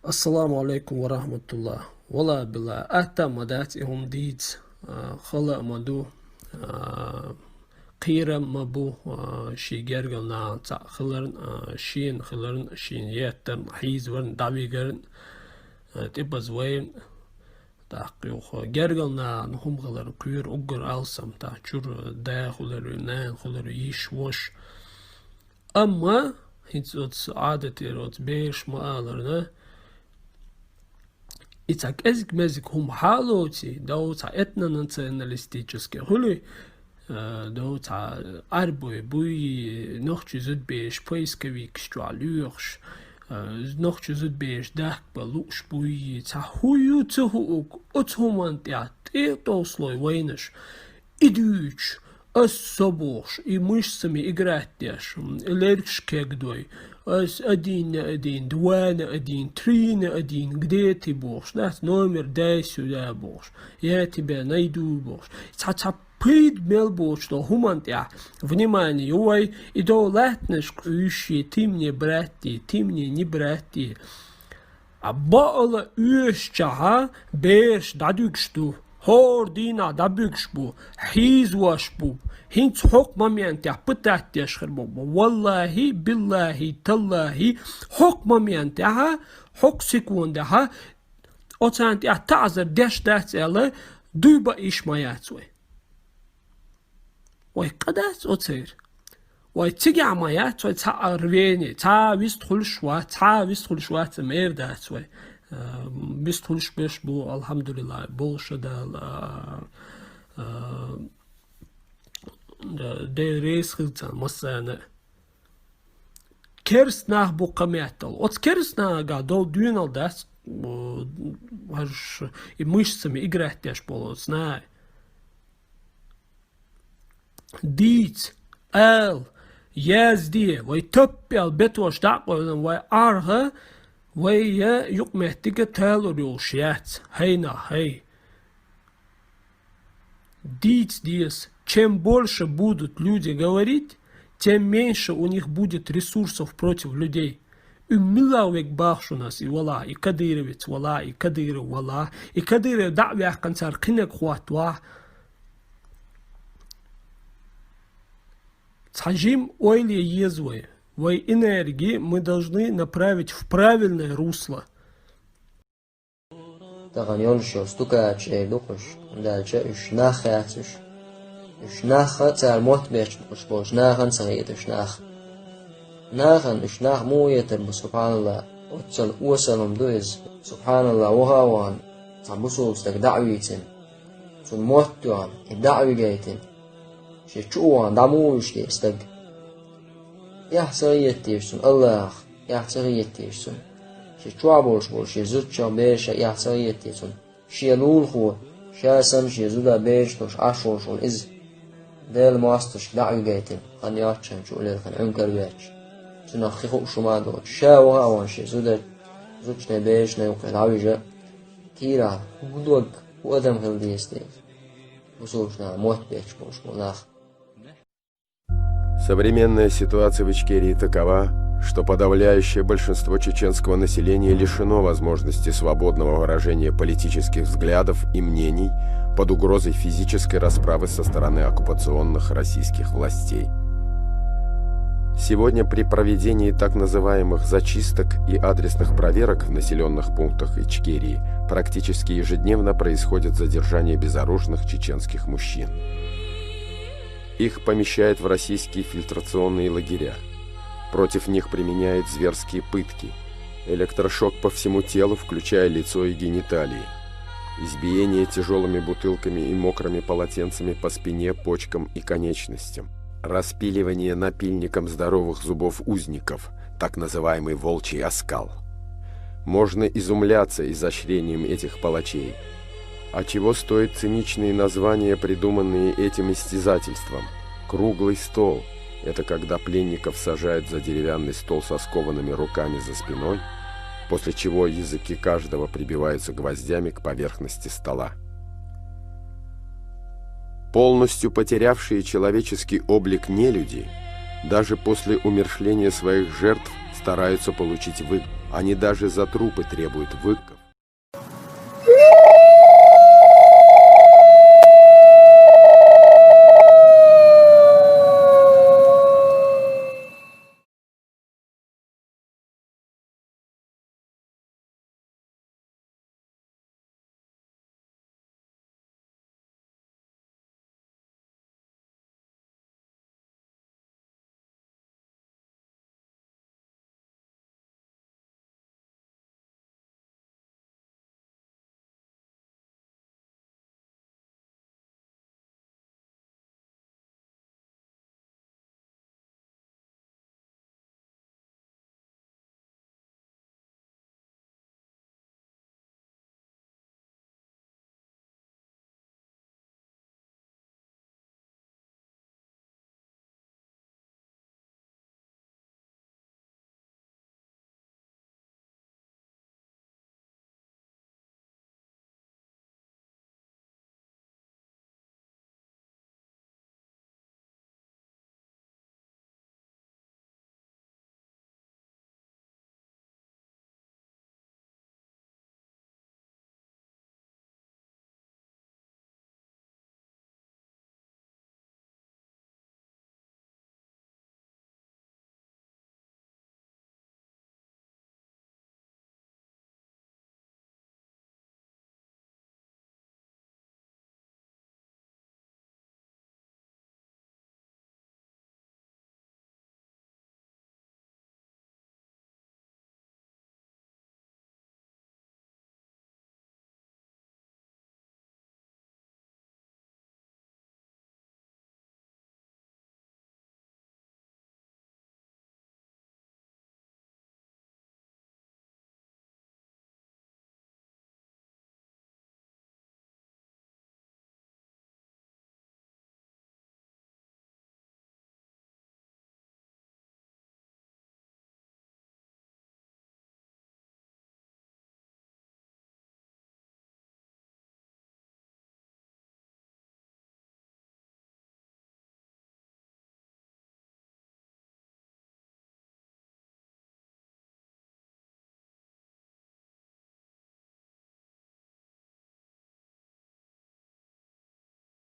السلام عليكم ورحمة الله. والله بالله أتمدات هم ديت خلا مدو قيرة مبو شي جرجلنا تا خلرن شين خلرن شين يتن حيز ورن دعوي جرن تبى زوين تحقيق جرجلنا نهم خلرن كير أجر ألسم تحجر دا خلرن نان خلرن يش وش أما هيتوت عادة روت بيش مالرنا Итак, язык мезик хум халоти, доута этно-националистические хули, доута арбой, буй, нохчу зудбеш, поисковик, штуалюрш, нохчу зудбеш, дахба, луш, буй, та хую цухук, отхумантят, и толслой войнаш, идуч, особош, и мышцами играть дешь, лерчкегдой, أس أدين دوانا أدين ترينا أدين قديتي بوش ناس نومر دايسو دا بوش ياتي بانايدو بوش تحتا بيد ميل بوش то хумантя внимание ой и до латнеш ющи ты мне братти ты мне не братти а баала ющаха беш дадукшту هوردينا دبيكشبو حيز واشبو هنت حق مميان تحبتات يشخربو والله بالله تالله حق مميان تها حق سكون دها أتانت تعذر دش دات ألا دوبا إيش ما ياتوي وي قدات أتير وي تيجي ما ياتوي تا أرويني تا ويستخل شوا تمير داتوي بيستخلش بيش بو الحمد لله بولش دي ريس خلطان مثلا كيرسناه بو قمياتل от كيرسناه дол дюнал дас и мышцами играть тяж поло знай дить эл язди вой топпел бетош дакой вой арга ويا يقمهتك تالو ريوشيات هينا هей. Дис, чем больше будут люди говорить, тем меньше у них будет ресурсов против людей. И милавек бахш у нас, и вала, и кадыровец, вала, и кадыров, вала, и кадыров дa'вях концар кинек хуатва. Цхажим ойли езвой. Вой энергии мы должны направить в правильное русло. تغنيون شو استوكا تشي دوخش دا تشي شناخ ياتش شناخ تاع موت بيش بوش ناخن صغير شناخ مو يتر سبحان الله وصل دوز سبحان الله وهاوان تبصوا استك دعويتن سن موتوان الدعوي جايتن شي تشوان دموش دي استك يحصل يتيرسون الله يحصل يتيرسون شي تشوابوش شي زوتشا بيش يحصل يتيرسون شي لولخو شاسم شي زودا بيش توش عشوشون إز ديل ماستش دعوي جايتن خان ياتشن شو ليل خان عنكر بيش سنخي خوك شمادو شاوها وان شي زودا زوتشنا بيش نيوكي دعوي جا كيرا ودوك وأدم خلدي يستير وصوشنا موت بيش بوش ملاخ. Современная ситуация в Ичкерии такова, что подавляющее большинство чеченского населения лишено возможности свободного выражения политических взглядов и мнений под угрозой физической расправы со стороны оккупационных российских властей. Сегодня при проведении так называемых зачисток и адресных проверок в населенных пунктах Ичкерии практически ежедневно происходит задержание безоружных чеченских мужчин. Их помещают в российские фильтрационные лагеря. Против них применяют зверские пытки, электрошок по всему телу, включая лицо и гениталии, избиение тяжелыми бутылками и мокрыми полотенцами по спине, почкам и конечностям, распиливание напильником здоровых зубов узников, так называемый волчий оскал. Можно изумляться изощрением этих палачей. А чего стоят циничные названия, придуманные этим истязательством? Круглый стол – это когда пленников сажают за деревянный стол со скованными руками за спиной, после чего языки каждого прибиваются гвоздями к поверхности стола. Полностью потерявшие человеческий облик нелюди, даже после умерщвления своих жертв, стараются получить выгоду. Они даже за трупы требуют выкуп.